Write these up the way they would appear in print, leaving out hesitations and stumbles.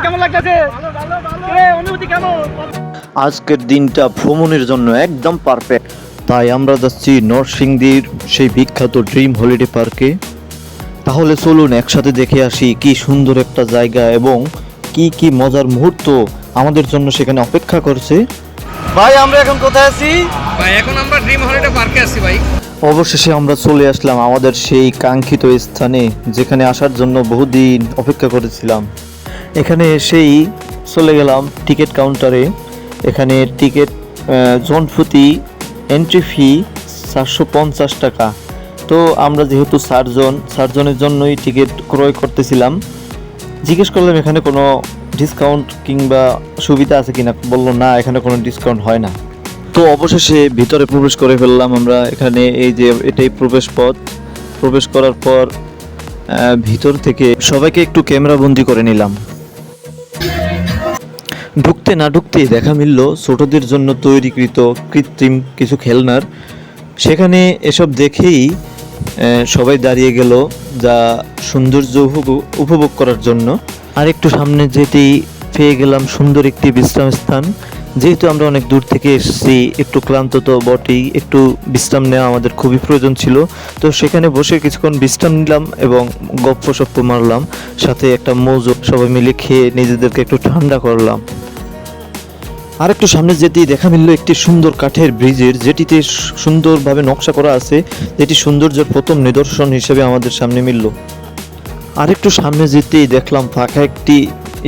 কেমন লাগতেছে? অনুভূতি কেমন? আজকের দিনটা ভ্রমণের জন্য একদম পারফেক্ট। তাই আমরা যাচ্ছি নরসিংদীর সেই বিখ্যাত ড্রিম হলিডে পার্কে। তাহলে চলুন একসাথে দেখে আসি কি সুন্দর একটা জায়গা এবং কি কি মজার মুহূর্ত আমাদের জন্য সেখানে অপেক্ষা করছে। ভাই আমরা এখন কোথায় আছি? ভাই এখন আমরা ড্রিম হলিডে পার্কে আছি ভাই। অবশেষে আমরা চলে আসলাম আমাদের সেই কাঙ্ক্ষিত স্থানে, যেখানে আসার জন্য বহুদিন অপেক্ষা করেছিলাম। এখানে এসেই চলে গেলাম টিকিট কাউন্টারে। এখানে টিকিট জনপ্রতি এন্ট্রি ফি 450 টাকা। তো আমরা যেহেতু চারজনের জন্যই টিকিট ক্রয় করতেছিলাম। জিজ্ঞেস করলাম এখানে কোনো ডিসকাউন্ট কিংবা সুবিধা আছে কিনা, বললো না এখানে কোনো ডিসকাউন্ট হয় না। তো অবশেষে ভিতরে প্রবেশ করে ফেললাম আমরা। এখানে এই যে এটাই প্রবেশ পথ। প্রবেশ করার পর ভিতর থেকে সবাইকে একটু ক্যামেরা বন্দি করে নিলাম। ঢুকতে না ঢুকতেই দেখা মিলল ছোটদের জন্য তৈরিকৃত কৃত্রিম কিছু খেলনার। সেখানে এসব দেখেই সবাই দাঁড়িয়ে গেল, যা সৌন্দর্য উপভোগ করার জন্য। আর একটু সামনে যেতেই পেয়ে গেলাম সুন্দর একটি বিশ্রাম স্থান। যেহেতু আমরা অনেক দূর থেকে এসেছি, একটু ক্লান্ত তো বটেই, একটু বিশ্রাম নেওয়া আমাদের খুবই প্রয়োজন ছিল। তো সেখানে বসে কিছুক্ষণ বিশ্রাম নিলাম এবং গপ্প মারলাম, সাথে একটা মৌজু সবাই মিলে খেয়ে নিজেদেরকে একটু ঠান্ডা করলাম। আর একটু সামনে যেতেই দেখা মিলল একটি সুন্দর কাঠের ব্রিজের, যেটিতে সুন্দরভাবে নকশা করা আছে, যেটি সৌন্দর্যের প্রথম নিদর্শন হিসেবে আমাদের সামনে মিলল। আর একটু সামনে যেতেই দেখলাম ফাঁকা একটি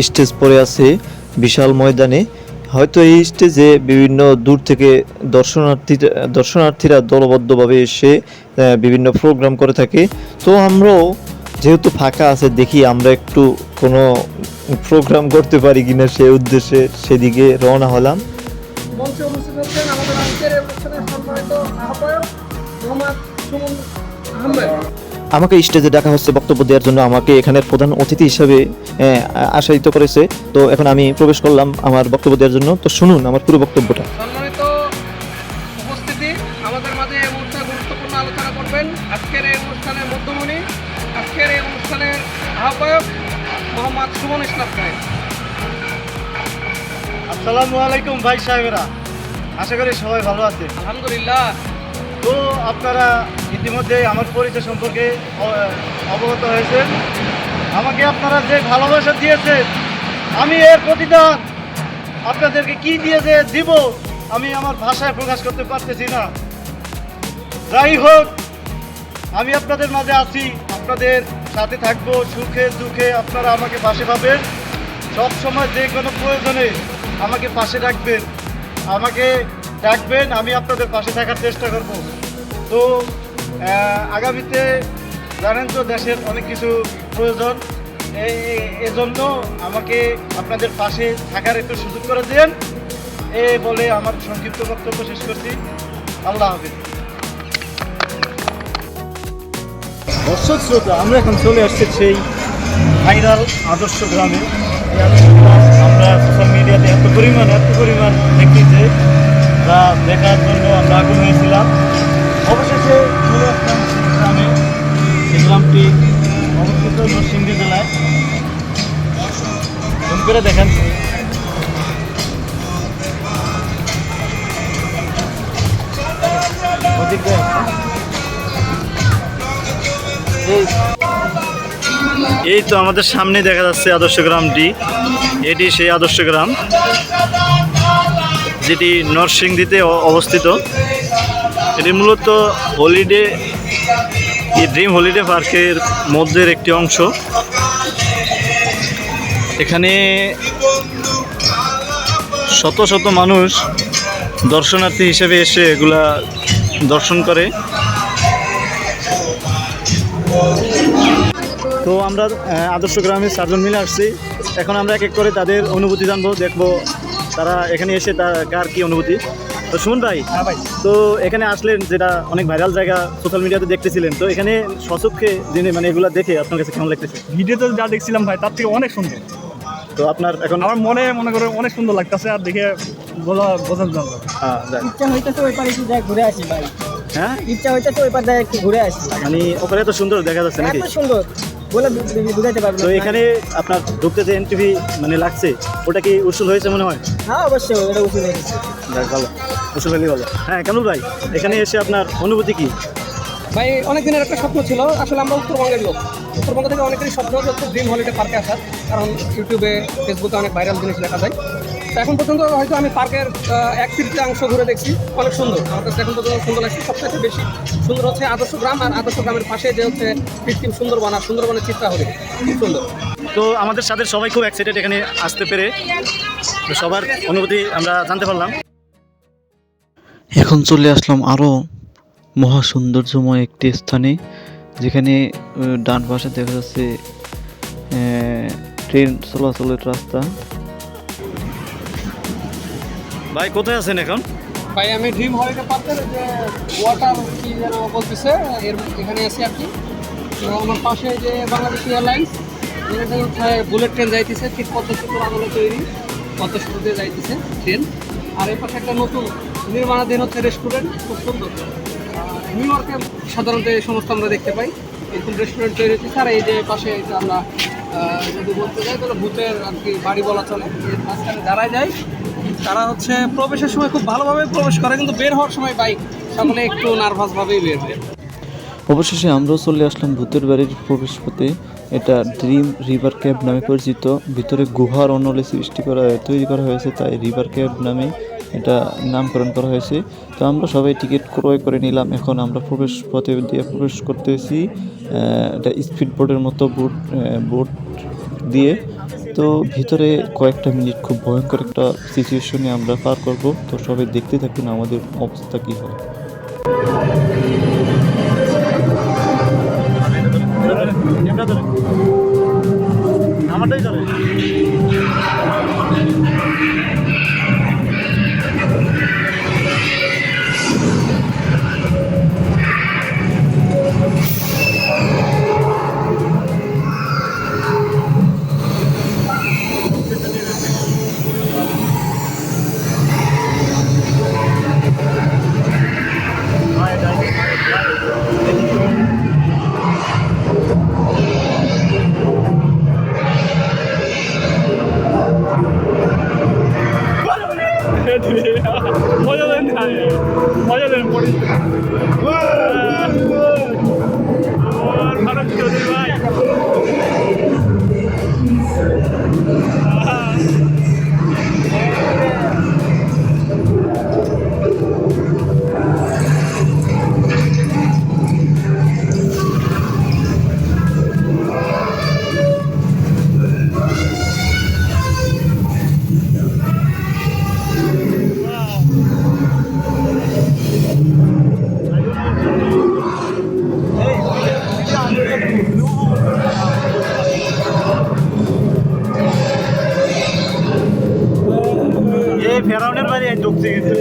স্টেজ পড়ে আছে বিশাল ময়দানে। হয়তো এই স্টেজে বিভিন্ন দূর থেকে দর্শনার্থীরা দলবদ্ধভাবে এসে বিভিন্ন প্রোগ্রাম করে থাকে। তো আমরাও যেহেতু ফাঁকা আছে, দেখি আমরা একটু কোনো প্রোগ্রাম করতে পারি কিনা সে উদ্দেশ্যে সেদিকে রওনা হলাম। মঞ্চে উপস্থিত হচ্ছেন আমাদের আজকের অনুষ্ঠানের সম্মানিত আহ্বায়ক মোহাম্মদ সুমন আহমেদ। আমাকে স্টেজে ডাকা হচ্ছে বক্তব্য দেওয়ার জন্য। আমাকে এখানের প্রধান অতিথি হিসাবে আশায়িত করেছে। তো এখন আমি প্রবেশ করলাম আমার বক্তব্য দেওয়ার জন্য। তো শুনুন আমার পুরো বক্তব্যটা। সম্মানিত উপস্থিতি, আমাদের মাঝে এই মুহূর্তে গুরুত্বপূর্ণ আলোচনা করবেন আজকের এই অনুষ্ঠানের মধ্যমণি, আজকের এই অনুষ্ঠানের আহ্বায়ক মোহাম্মদ সুমন ইসলাম সাহেব। আসসালামু আলাইকুম ভাই সাহেবেরা, আশা করি সবাই ভালো আছেন। আলহামদুলিল্লাহ। তো আপনারা ইতিমধ্যে আমার পরিচয় সম্পর্কে অবগত হয়েছেন। আমাকে আপনারা যে ভালোবাসা দিয়েছেন, আমি এর প্রতিদান আপনাদেরকে কি দিয়ে যে দিব আমি আমার ভাষায় প্রকাশ করতে পারতেছি না। যাই হোক, আমি আপনাদের মাঝে আছি, আপনাদের সাথে থাকবো সুখে দুঃখে। আপনারা আমাকে পাশে পাবেন, সব সময় যে কোনো প্রয়োজনে আমাকে পাশে রাখবেন, আমাকে ডাকবেন, আমি আপনাদের পাশে থাকার চেষ্টা করব। তো আগামীতে জানেন তো দেশের অনেক কিছু প্রয়োজন, এজন্য আমাকে আপনাদের পাশে থাকার একটু সুযোগ করে দেন। বলে আমার সংক্ষিপ্ত বক্তব্য শেষ করছি। আল্লাহ হাফেজ। দর্শক শ্রোতা, আমরা এখন চলে আসছি সেই ভাইরাল আদর্শ গ্রামে। আমরা সোশ্যাল মিডিয়াতে এত পরিমাণ দেখি যে তা দেখার জন্য আমরা আগ্রহ হয়েছিলাম। অবশেষে চলে আসলাম সেই গ্রামে। সেই গ্রামটি অবস্থিত নরসিংদী জেলায়। ফোন করে দেখেন। এই তো আমাদের সামনে দেখা যাচ্ছে আদর্শ গ্রামটি। এটি সেই আদর্শ গ্রাম যেটি নরসিংদীতে অবস্থিত। এটি মূলত ড্রিম হলিডে পার্কের মধ্যের একটি অংশ। এখানে শত শত মানুষ দর্শনার্থী হিসেবে এসে এগুলা দর্শন করে। তো আমরা আদর্শ গ্রামে 4 জন মিলে আসছি। এখন আমরা এক এক করে তাদের অনুভূতি জানবো, দেখবো তারা এখানে এসে কার কি অনুভূতি। তো সুমন ভাই, তো এখানে আসলেন, যেটা অনেক ভাইরাল জায়গা, সোশ্যাল মিডিয়াতে দেখতেছিলেন, তো এখানে সচক্ষে যিনি মানে এগুলো দেখে আপনার কাছে কেমন লাগতেছে? ভিডিওতে যা দেখছিলাম ভাই, তার থেকে অনেক সুন্দর। তো আপনার এখন আমার মনে করে অনেক সুন্দর লাগতেছে, আর দেখে বোঝার জন্য ইচ্ছা হইতেছে ওই পারে একটু ঘুরে আসি ভাই। হ্যাঁ, ইচ্ছা হইতেছে ওই পারে একটু ঘুরে আসি। মানে ওখানে তো সুন্দর দেখা যাচ্ছে নাকি? এত সুন্দর। বলে বুঝাইতে পারবো তো এখানে আপনার ঢুকতে যে এন্ট্রি ফি মানে লাগছে ওটা কি উসুল হয়েছে মনে হয়? হ্যাঁ অবশ্যই এটা উচিত হয়েছে। যাক ভালো, উসুল হলেই ভালো। হ্যাঁ কামরুল ভাই, এখানে এসে আপনার অনুভূতি কি? ভাই অনেক দিনের একটা স্বপ্ন ছিল, আসলে আমরা উত্তরবঙ্গের লোক, উত্তরবঙ্গ থেকে অনেকেরই স্বপ্ন হচ্ছে ড্রিম হলিডে পার্কে আসার, কারণ ইউটিউবে ফেসবুকে অনেক ভাইরাল জিনিস দেখা যায়। তো এখন পর্যন্ত হয়তো আমি পার্কের 1/3 ঘুরে দেখছি, অনেক সুন্দর, আমার কাছে এখন পর্যন্ত সুন্দর লাগছে। সবথেকে বেশি সুন্দর হচ্ছে আদর্শ গ্রাম, আর আদর্শ গ্রামের পাশে যে হচ্ছে কৃত্রিম সুন্দরবন, আর সুন্দরবনের চিত্রা হবে খুব সুন্দর। তো আমাদের সাথে সবাই খুব এক্সাইটেড এখানে আসতে পেরে, তো সবার অনুভূতি আমরা জানতে পারলাম। এখন চলে আসলাম আরও মহা সৌন্দর্যময় একটি স্থানে, যেখানে ডান পাশে দেখা যাচ্ছে ট্রেন চলাচলের রাস্তা। ভাই কোথায় আছেন এখন? ভাই আমি ড্রিম হলিডে পার্কের যে ওয়াটার কি যেন বলতেছে এখানে আছি আর কি। তো আমার পাশে যে বাংলাদেশ এয়ারলাইন্স, যেটা হচ্ছে বুলেট ট্রেন যাইতেছে, ঠিক পদ্মা সেতুর আদলে তৈরি পদ্মা সেতু দিয়ে যাইতেছে ট্রেন। আর এই পাশে একটা নতুন নির্মাণাধীন হচ্ছে রেস্টুরেন্ট, খুব সুন্দর। নিউ ইয়র্কে সাধারণত এই সমস্ত আমরা দেখতে পাই, এরকম রেস্টুরেন্ট তৈরি হচ্ছে। আর এই যে পাশে এটা আমরা যদি বলতে যাই তাহলে ভূতের আর কি বাড়ি বলা চলে। এর মাঝখানে যারাই যায় তারা হচ্ছে প্রবেশের সময় খুব ভালোভাবে প্রবেশ করে, কিন্তু বের হওয়ার সময় বাইক সকলে একটু নার্ভাসভাবেই বের হয়। অবশেষে আমরাও চলে আসলাম ভূতের বাড়ির প্রবেশ পথে। এটা ড্রিম রিভার ক্যাব নামে পরিচিত। ভিতরে গুহার অনলে তৈরি করা হয়েছে, তাই রিভার ক্যাব নামে এটা নামকরণ করা হয়েছে। তো আমরা সবাই টিকিট ক্রয় করে নিলাম। এখন আমরা প্রবেশ পথে দিয়ে প্রবেশ করতেছি এটা স্পিড বোটের মতো বোট দিয়ে। তো ভিতরে কয়েকটা মিনিট খুব ভয়ঙ্কর একটা সিচুয়েশনে আমরা পার করব। তো সবাই দেখতে থাকুন আমাদের অবস্থা কী হয়। আমারটাই ধরে। মজাদার পরিস্থিতি। ফারুক চৌধুরী ভাই, এই ফেরাউনের বাড়ি ঢুকছে কিন্তু।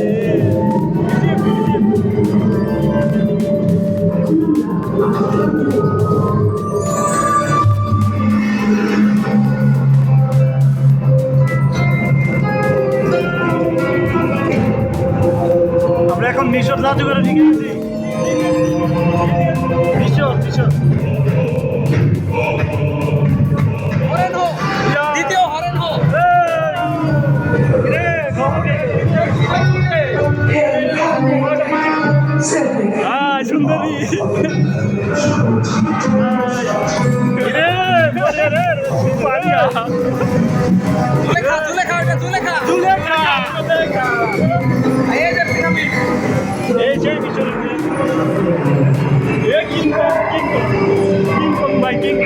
আমরা এখন মিশর জাদুঘরে ঢুকে গেছি। মিশর দ্বিতীয় হরেন হো। সুন্দরী এই যে মিশর কিং ভাই কিং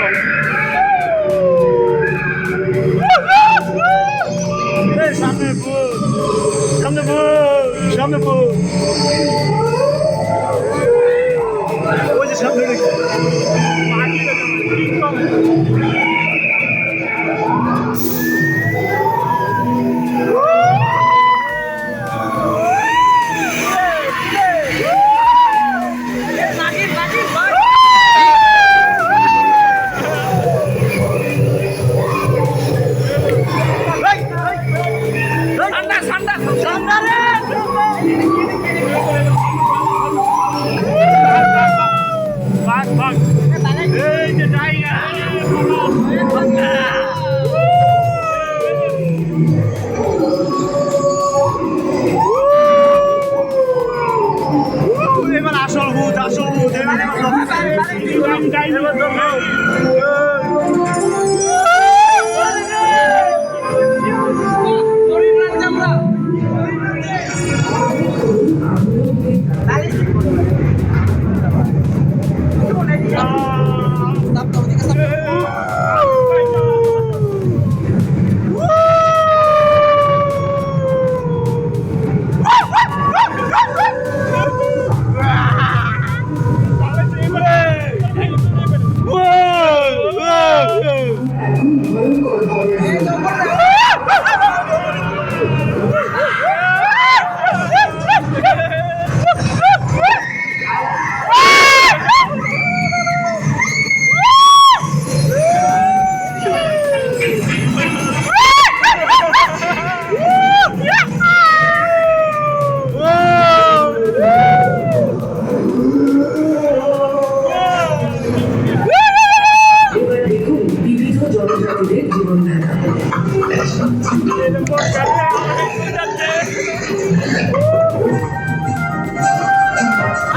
সামনে ওই যে সামনে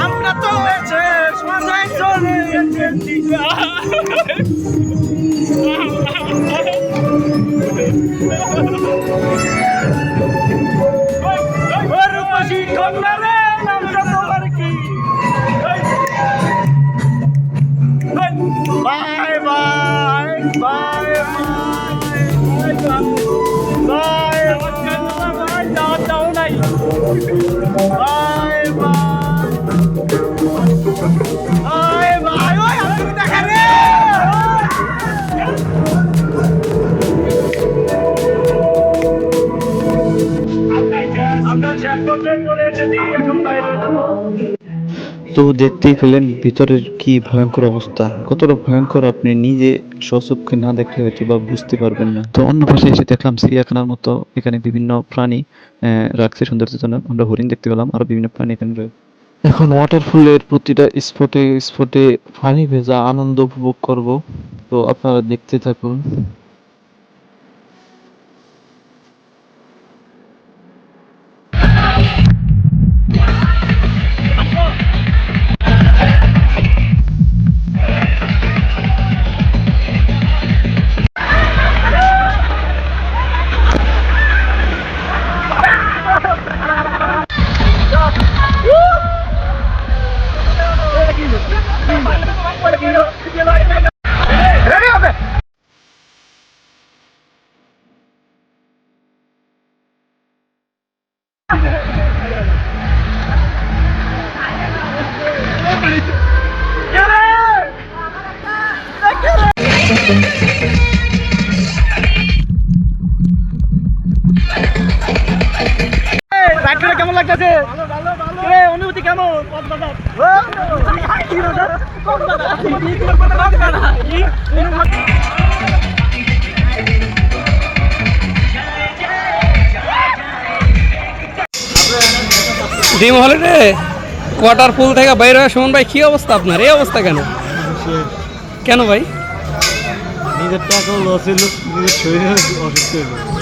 আমরা তো শেষ মাথায় চলে এসেছি। রূপসী কন্যা রে, নামটা তোমার কি? Bye bye bye bye bye যাও নাই বাই বাই বাই ওই আমি দেখা রে আমরা শেষ পর্যন্ত চলে এসেছি এখন বাইরে তো দেখতেই পেলেন ভিতরের কি ভয়ঙ্কর অবস্থা, কতটা ভয়ঙ্কর আপনি নিজে স্বচক্ষে না দেখলে হয়তো বা বুঝতে পারবেন না। তো অন্য পাশে এসে দেখলাম চিড়িয়াখানার মতো এখানে বিভিন্ন প্রাণী রাখছে সৌন্দর্যের জন্য। আমরা হরিণ দেখতে পেলাম, আরো বিভিন্ন প্রাণী এখানে রয়েছে। এখন ওয়াটারফলের প্রতিটা স্পটে স্পটে পানি ভেজা আনন্দ উপভোগ করব। তো আপনারা দেখতে থাকুন। রাইড করে কেমন লাগতেছে? অনুভূতি কেমন? ড্রিম হলিডে ওয়াটারফল থেকে বাইরে হয়ে সুমন ভাই কি অবস্থা আপনার? এই অবস্থা কেন? কেন ভাই? নিজের টাকাও লস হইল, নিজের শরীরে অসুস্থ হইল।